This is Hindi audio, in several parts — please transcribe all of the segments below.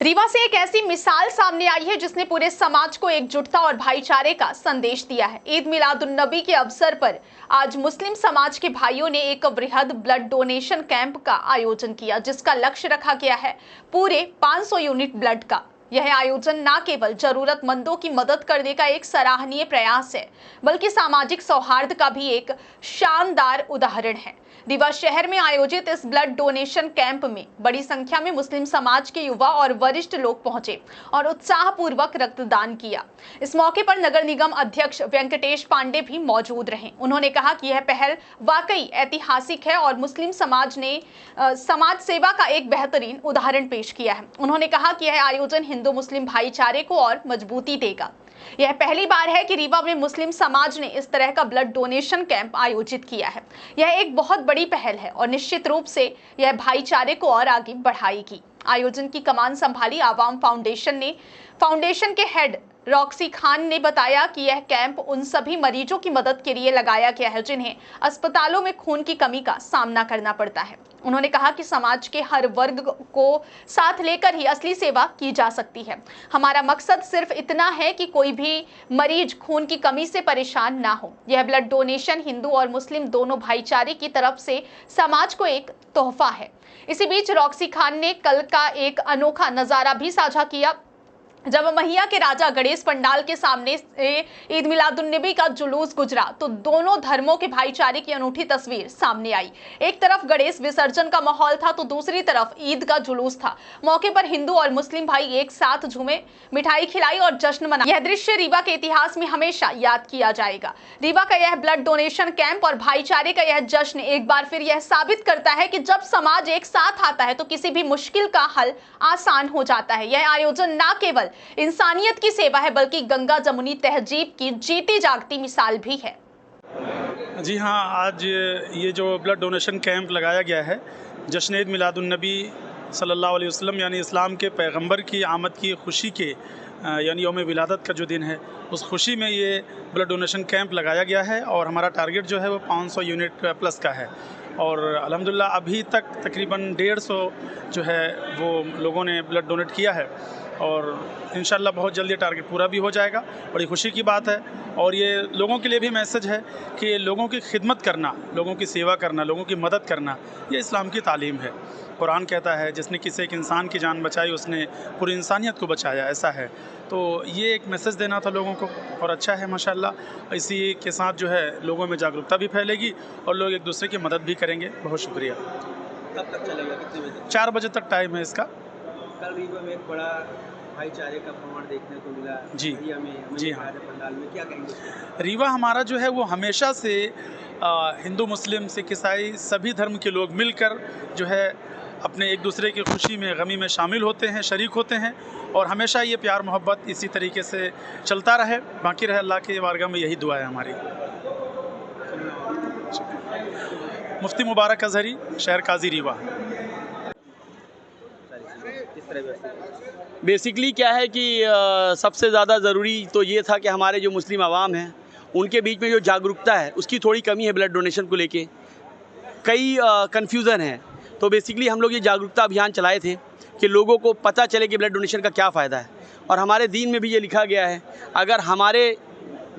रीवा से एक ऐसी मिसाल सामने आई है जिसने पूरे समाज को एकजुटता और भाईचारे का संदेश दिया है। ईद मिलादुन्नबी के अवसर पर आज मुस्लिम समाज के भाइयों ने एक वृहद ब्लड डोनेशन कैंप का आयोजन किया, जिसका लक्ष्य रखा गया है पूरे 500 यूनिट ब्लड का। यह आयोजन न केवल जरूरतमंदों की मदद करने का एक सराहनीय प्रयास है, बल्कि सामाजिक सौहार्द का भी एक शानदार उदाहरण है। रीवा शहर में आयोजित इस ब्लड डोनेशन कैंप में बड़ी संख्या में मुस्लिम समाज के युवा और वरिष्ठ लोग पहुंचे और उत्साहपूर्वक रक्तदान किया। इस मौके पर नगर निगम अध्यक्ष वेंकटेश पांडे भी मौजूद रहे। उन्होंने कहा कि यह पहल वाकई ऐतिहासिक है और मुस्लिम समाज ने समाज सेवा का एक बेहतरीन उदाहरण पेश किया है। उन्होंने कहा कि यह आयोजन हिंदू मुस्लिम भाईचारे को और मजबूती देगा। यह पहली बार है कि रीवा में मुस्लिम समाज ने इस तरह का ब्लड डोनेशन कैंप आयोजित किया है। यह एक बहुत बड़ी पहल है और निश्चित रूप से यह भाईचारे को और आगे बढ़ाएगी। आयोजन की कमान संभाली आवाम फाउंडेशन के हेड रॉक्सी खान ने बताया कि यह कैंप उन सभी मरीजों की मदद के लिए लगाया गया है जिन्हें अस्पतालों में खून की कमी का सामना करना पड़ता है। उन्होंने कहा कि समाज के हर वर्ग को साथ लेकर ही असली सेवा की जा सकती है। हमारा मकसद सिर्फ इतना है कि कोई भी मरीज खून की कमी से परेशान ना हो। यह ब्लड डोनेशन हिंदू और मुस्लिम दोनों भाईचारे की तरफ से समाज को एक तोहफा है। इसी बीच रॉक्सी खान ने कल का एक अनोखा नजारा भी साझा किया, जब मैया के राजा गणेश पंडाल के सामने से ईद मिलादुन्नबी का जुलूस गुजरा तो दोनों धर्मों के भाईचारे की अनूठी तस्वीर सामने आई। एक तरफ गणेश विसर्जन का माहौल था तो दूसरी तरफ ईद का जुलूस था। मौके पर हिंदू और मुस्लिम भाई एक साथ झूमे, मिठाई खिलाई और जश्न मनाया। यह दृश्य रीवा के इतिहास में हमेशा याद किया जाएगा। रीवा का यह ब्लड डोनेशन कैंप और भाईचारे का यह जश्न एक बार फिर यह साबित करता है कि जब समाज एक साथ आता है तो किसी भी मुश्किल का हल आसान हो जाता है। यह आयोजन न केवल इंसानियत की सेवा है बल्कि गंगा जमुनी तहजीब की जीती जागती मिसाल भी है। जी हाँ, आज ये जो ब्लड डोनेशन कैंप लगाया गया है जश्न ईद मिलादुन्नबी सल्लल्लाहु अलैहि वसल्लम यानी इस्लाम के पैगंबर की आमद की खुशी के यानी यौम विलादत का जो दिन है उस खुशी में ये ब्लड डोनेशन कैंप लगाया गया है और हमारा टारगेट जो है वो 500 यूनिट प्लस का है और अल्हम्दुलिल्लाह अभी तक तकरीबन 150 जो है वो लोगों ने ब्लड डोनेट किया है और इंशाल्लाह बहुत जल्दी ये टारगेट पूरा भी हो जाएगा। बड़ी खुशी की बात है और ये लोगों के लिए भी मैसेज है कि लोगों की खिदमत करना, लोगों की सेवा करना, लोगों की मदद करना ये इस्लाम की तालीम है। कुरान कहता है जिसने किसी एक इंसान की जान बचाई उसने पूरी इंसानियत को बचाया, ऐसा है। तो ये एक मैसेज देना था लोगों को और अच्छा है माशाल्लाह। इसी के साथ जो है लोगों में जागरूकता भी फैलेगी और लोग एक दूसरे की मदद भी करेंगे। बहुत शुक्रिया। कब तक चलेगा, कितने बजे? 4 बजे तक टाइम है इसका। कल रीवा में एक बड़ा भाईचारे का प्रमाण देखने को मिला। जी जी हाँ, पंडाल में क्या कहेंगे? रीवा हमारा जो है वो हमेशा से हिंदू मुस्लिम सिख ईसाई सभी धर्म के लोग मिलकर जो है अपने एक दूसरे की खुशी में गमी में शामिल होते हैं, शरीक होते हैं और हमेशा ये प्यार मोहब्बत इसी तरीके से चलता रहे, बाकी रहे। अल्लाह के बारगाह में यही दुआ है हमारी। मुफ्ती मुबारक अजहरी, शहर काजी रीवा। बेसिकली क्या है कि सबसे ज़्यादा ज़रूरी तो ये था कि हमारे जो मुस्लिम आवाम हैं उनके बीच में जो जागरूकता है उसकी थोड़ी कमी है। ब्लड डोनेशन को लेके कई कन्फ्यूज़न है, तो बेसिकली हम लोग ये जागरूकता अभियान चलाए थे कि लोगों को पता चले कि ब्लड डोनेशन का क्या फ़ायदा है। और हमारे दीन में भी ये लिखा गया है अगर हमारे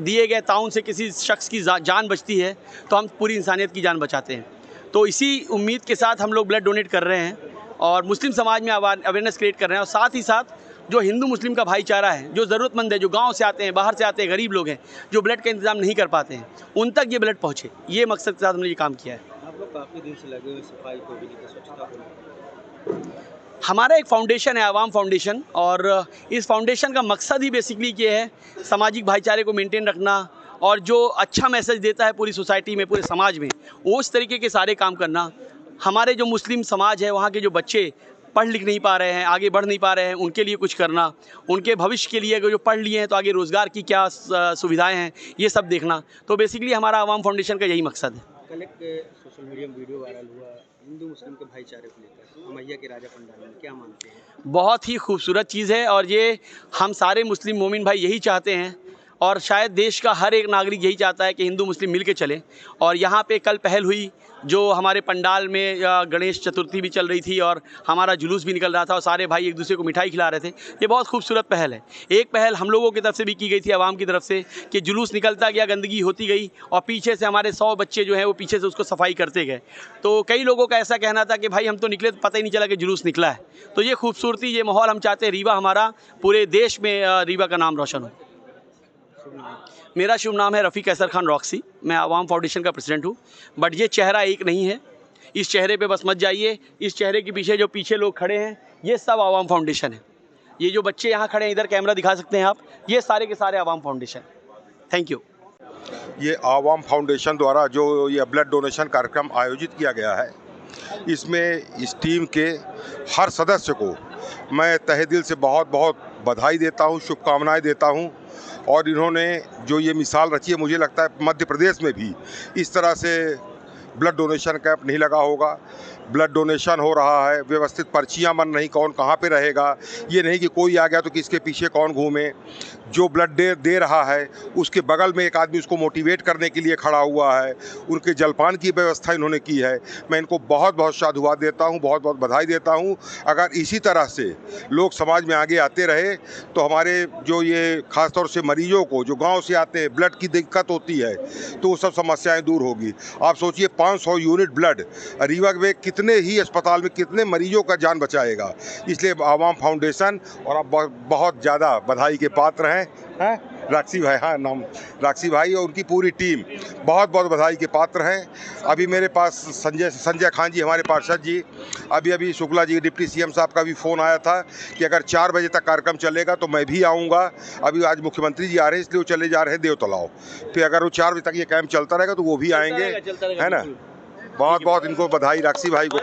दिए गए ताउन से किसी शख्स की जान बचती है तो हम पूरी इंसानियत की जान बचाते हैं। तो इसी उम्मीद के साथ हम लोग ब्लड डोनेट कर रहे हैं और मुस्लिम समाज में अवेयरनेस क्रिएट कर रहे हैं और साथ ही साथ जो हिंदू मुस्लिम का भाईचारा है, जो ज़रूरतमंद है, जो गांव से आते हैं, बाहर से आते हैं, गरीब लोग हैं, जो ब्लड का इंतज़ाम नहीं कर पाते हैं, उन तक ये ब्लड पहुँचे, ये मकसद के साथ हमने ये काम किया है। आप लोग काफ़ी दिन से लगे हुए सफाई को भी लेकर, स्वच्छता को। हमारा एक फाउंडेशन है, आवाम फाउंडेशन, और इस फाउंडेशन का मकसद ही बेसिकली ये है सामाजिक भाईचारे को मेंटेन रखना और जो अच्छा मैसेज देता है पूरी सोसाइटी में, पूरे समाज में, वो उस तरीके के सारे काम करना। हमारे जो मुस्लिम समाज है वहाँ के जो बच्चे पढ़ लिख नहीं पा रहे हैं, आगे बढ़ नहीं पा रहे हैं, उनके लिए कुछ करना, उनके भविष्य के लिए अगर जो पढ़ लिए हैं तो आगे रोज़गार की क्या सुविधाएं हैं ये सब देखना। तो बेसिकली हमारा आवाम फाउंडेशन का यही मकसद है। कल एक सोशल मीडिया में वीडियो वायरल हुआ हिंदू मुस्लिम के भाईचारे को लेकर, मैया के राजा पंडाल में, क्या मानते हैं? बहुत ही खूबसूरत चीज़ है और ये हम सारे मुस्लिम मोमिन भाई यही चाहते हैं और शायद देश का हर एक नागरिक यही चाहता है कि हिंदू मुस्लिम मिल के चलें। और यहाँ पे कल पहल हुई जो हमारे पंडाल में गणेश चतुर्थी भी चल रही थी और हमारा जुलूस भी निकल रहा था और सारे भाई एक दूसरे को मिठाई खिला रहे थे। ये बहुत खूबसूरत पहल है। एक पहल हम लोगों की तरफ से भी की गई थी, आवाम की तरफ से, कि जुलूस निकलता गया, गंदगी होती गई और पीछे से हमारे 100 बच्चे जो हैं वो पीछे से उसको सफाई करते गए। तो कई लोगों का ऐसा कहना था कि भाई हम तो निकले तो पता ही नहीं चला कि जुलूस निकला है। तो ये खूबसूरती, ये माहौल हम चाहते हैं रीवा हमारा पूरे देश में रीवा का नाम रोशन हो। मेरा शुभ नाम है रफ़ी कैसर खान रॉक्सी। मैं आवाम फाउंडेशन का प्रेसिडेंट हूँ। बट ये चेहरा एक नहीं है, इस चेहरे पे बस मत जाइए। इस चेहरे के पीछे जो पीछे लोग खड़े हैं ये सब आवाम फाउंडेशन है। ये जो बच्चे यहाँ खड़े हैं, इधर कैमरा दिखा सकते हैं आप, ये सारे के सारे आवाम फाउंडेशन। Thank you. ये आवाम फाउंडेशन द्वारा जो ये ब्लड डोनेशन कार्यक्रम आयोजित किया गया है, इसमें इस टीम के हर सदस्य को मैं तहे दिल से बहुत बहुत बधाई देता हूँ, शुभकामनाएं देता हूँ। और इन्होंने जो ये मिसाल रची है, मुझे लगता है मध्य प्रदेश में भी इस तरह से ब्लड डोनेशन कैंप नहीं लगा होगा। ब्लड डोनेशन हो रहा है, व्यवस्थित पर्चियां बन रही, कौन कहाँ पे रहेगा, ये नहीं कि कोई आ गया तो किसके पीछे कौन घूमे। जो ब्लड दे रहा है उसके बगल में एक आदमी उसको मोटिवेट करने के लिए खड़ा हुआ है। उनके जलपान की व्यवस्था इन्होंने की है। मैं इनको बहुत बहुत साधुवाद देता हूँ, बहुत बहुत बधाई देता हूँ। अगर इसी तरह से लोग समाज में आगे आते रहे तो हमारे जो ये ख़ासतौर से मरीजों को जो गाँव से आते हैं, ब्लड की दिक्कत होती है, तो वो सब समस्याएँ दूर होगी। आप सोचिए 500 यूनिट ब्लड रीवा में कितने ही अस्पताल में कितने मरीजों का जान बचाएगा। इसलिए आवाम फाउंडेशन और आप बहुत ज़्यादा बधाई के पात्र हैं। राक्षी भाई, हाँ नाम राक्षी भाई और उनकी पूरी टीम बहुत बहुत बधाई के पात्र हैं। अभी मेरे पास संजय खान जी, हमारे पार्षद जी, अभी शुक्ला जी डिप्टी सीएम साहब का भी फ़ोन आया था कि अगर 4 बजे तक कार्यक्रम चलेगा तो मैं भी आऊँगा। अभी आज मुख्यमंत्री जी आ रहे हैं, इसलिए वो चले जा रहे हैं देवतलाव। फिर अगर वो 4 बजे तक ये कैंप चलता रहेगा तो वो भी आएंगे, है ना। बहुत बहुत इनको बधाई राक्षी भाई को।